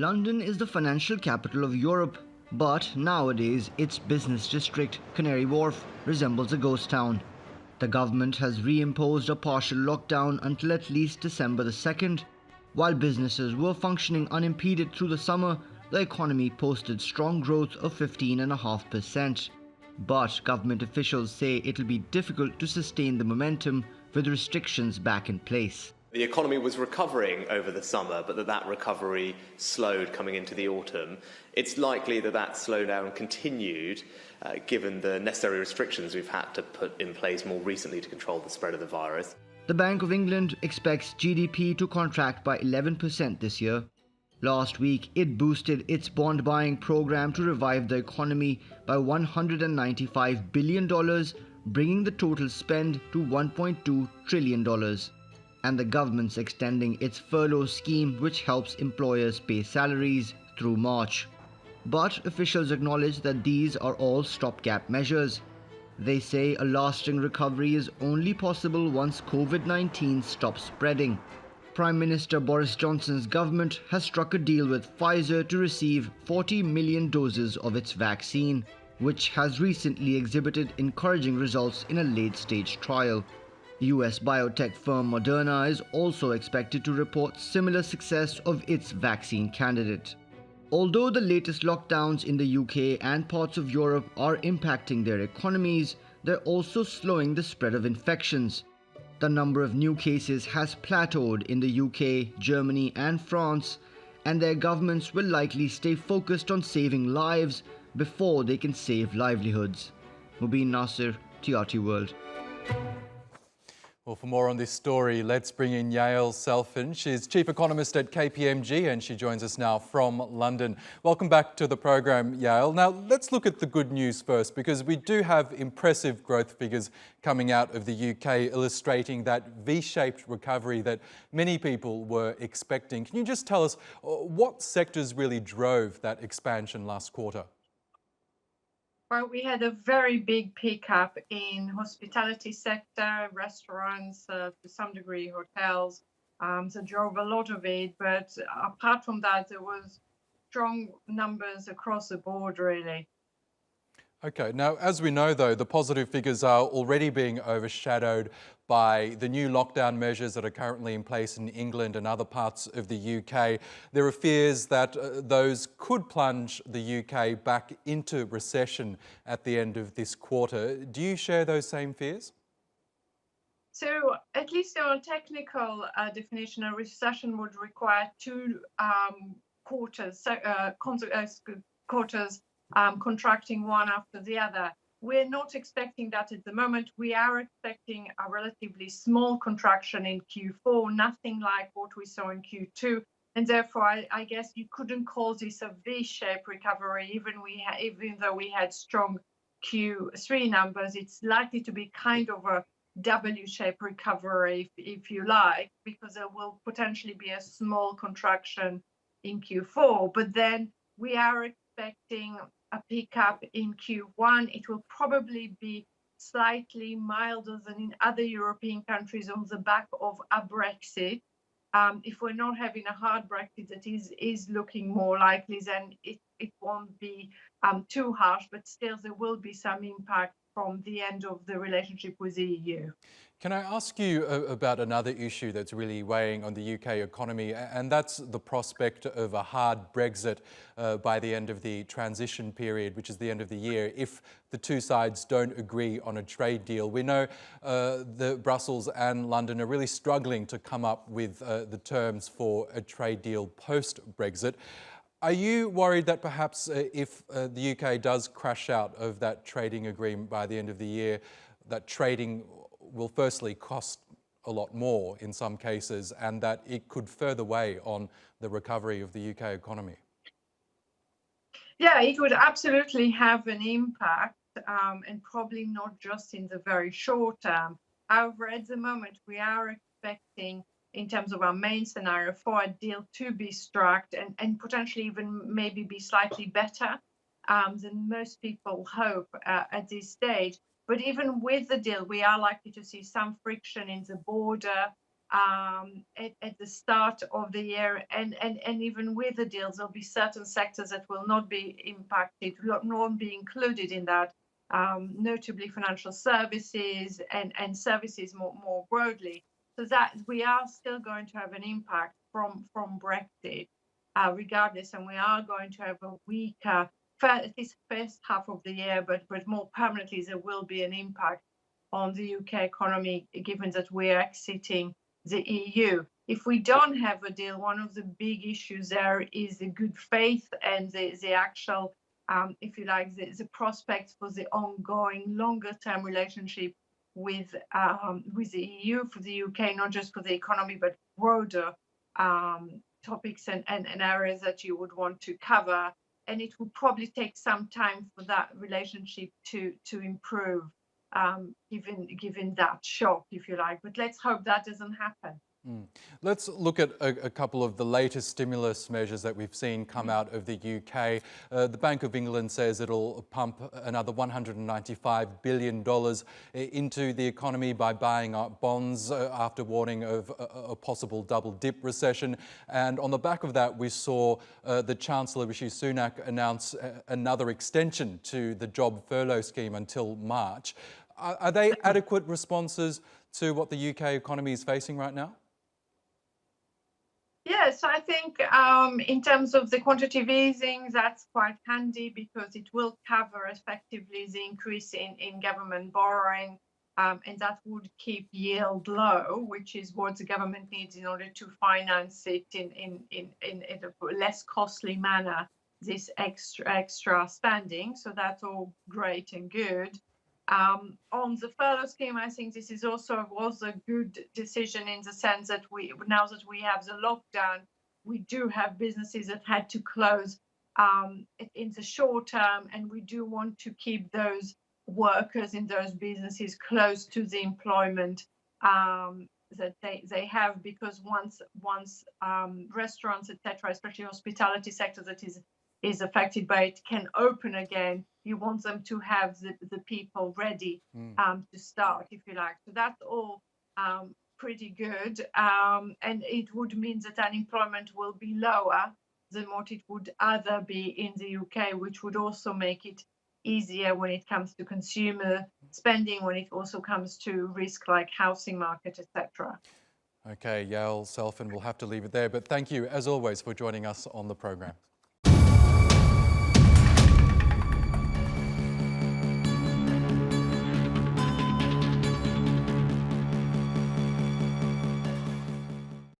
London is the financial capital of Europe, but nowadays its business district, Canary Wharf, resembles a ghost town. The government has reimposed a partial lockdown until at least December the 2nd. While businesses were functioning unimpeded through the summer, the economy posted strong growth of 15.5%. But government officials say it'll be difficult to sustain the momentum with restrictions back in place. The economy was recovering over the summer, but that recovery slowed coming into the autumn. It's likely that slowdown continued, given the necessary restrictions we've had to put in place more recently to control the spread of the virus. The Bank of England expects GDP to contract by 11% this year. Last week, it boosted its bond buying program to revive the economy by $195 billion, bringing the total spend to $1.2 trillion. And the government's extending its furlough scheme, which helps employers pay salaries, through March. But officials acknowledge that these are all stopgap measures. They say a lasting recovery is only possible once COVID-19 stops spreading. Prime Minister Boris Johnson's government has struck a deal with Pfizer to receive 40 million doses of its vaccine, which has recently exhibited encouraging results in a late-stage trial. US biotech firm Moderna is also expected to report similar success of its vaccine candidate. Although the latest lockdowns in the UK and parts of Europe are impacting their economies, they're also slowing the spread of infections. The number of new cases has plateaued in the UK, Germany and France, and their governments will likely stay focused on saving lives before they can save livelihoods. Mobin Nasir, TRT World. Well, for more on this story, let's bring in Yael Selfin. She's Chief Economist at KPMG and she joins us now from London. Welcome back to the program, Yael. Now, let's look at the good news first, because we do have impressive growth figures coming out of the UK illustrating that V-shaped recovery that many people were expecting. Can you just tell us what sectors really drove that expansion last quarter? Well, we had a very big pickup in hospitality sector, restaurants, to some degree hotels, that drove a lot of it. But apart from that, there was strong numbers across the board, really. Okay, now as we know though, the positive figures are already being overshadowed by the new lockdown measures that are currently in place in England and other parts of the UK. There are fears that those could plunge the UK back into recession at the end of this quarter. Do you share those same fears? So at least on technical definition, a recession would require two quarters contracting one after the other. We're not expecting that at the moment. We are expecting a relatively small contraction in Q4, nothing like what we saw in Q2. And therefore, I guess you couldn't call this a V-shaped recovery, even though we had strong Q3 numbers. It's likely to be kind of a W-shaped recovery, if you like, because there will potentially be a small contraction in Q4. But then we are expecting a pickup in Q1. It will probably be slightly milder than in other European countries on the back of a Brexit. If we're not having a hard Brexit that is looking more likely, then it won't be too harsh, but still there will be some impact from the end of the relationship with the EU. Can I ask you about another issue that's really weighing on the UK economy, and that's the prospect of a hard Brexit by the end of the transition period, which is the end of the year, if the two sides don't agree on a trade deal. We know Brussels and London are really struggling to come up with the terms for a trade deal post-Brexit. Are you worried that perhaps if the UK does crash out of that trading agreement by the end of the year, that trading will firstly cost a lot more in some cases, and that it could further weigh on the recovery of the UK economy? Yeah, it would absolutely have an impact, and probably not just in the very short term. However, at the moment, we are expecting, in terms of our main scenario, for a deal to be struck and potentially even maybe be slightly better than most people hope at this stage. But even with the deal, we are likely to see some friction in the border at the start of the year, and even with the deals, there'll be certain sectors that will not be impacted, will not be included in that, notably financial services and services more broadly. So that we are still going to have an impact from Brexit, regardless, and we are going to have a weaker, at least first half of the year, but more permanently there will be an impact on the UK economy, given that we're exiting the EU. If we don't have a deal, one of the big issues there is the good faith and the actual, if you like, the prospects for the ongoing longer-term relationship with the EU, for the UK, not just for the economy, but broader topics and areas that you would want to cover. And it will probably take some time for that relationship to improve, given that shock, if you like. But let's hope that doesn't happen. Let's look at a couple of the latest stimulus measures that we've seen come out of the UK. The Bank of England says it'll pump another $195 billion into the economy by buying up bonds after warning of a possible double dip recession. And on the back of that, we saw the Chancellor, Rishi Sunak, announce another extension to the job furlough scheme until March. Are they adequate responses to what the UK economy is facing right now? Yes, I think in terms of the quantitative easing, that's quite handy because it will cover effectively the increase in government borrowing, and that would keep yield low, which is what the government needs in order to finance it in a less costly manner, this extra spending. So that's all great and good. On the furlough scheme, I think this is was a good decision in the sense that now that we have the lockdown, we do have businesses that had to close in the short term, and we do want to keep those workers in those businesses close to the employment that they have, because once restaurants, etc., especially hospitality sector that is affected by it, can open again, you want them to have the people ready to start, if you like. So that's all pretty good. And it would mean that unemployment will be lower than what it would other be in the UK, which would also make it easier when it comes to consumer spending, when it also comes to risk like housing market, etc. Okay, Yael Selfin, we'll have to leave it there. But thank you, as always, for joining us on the program.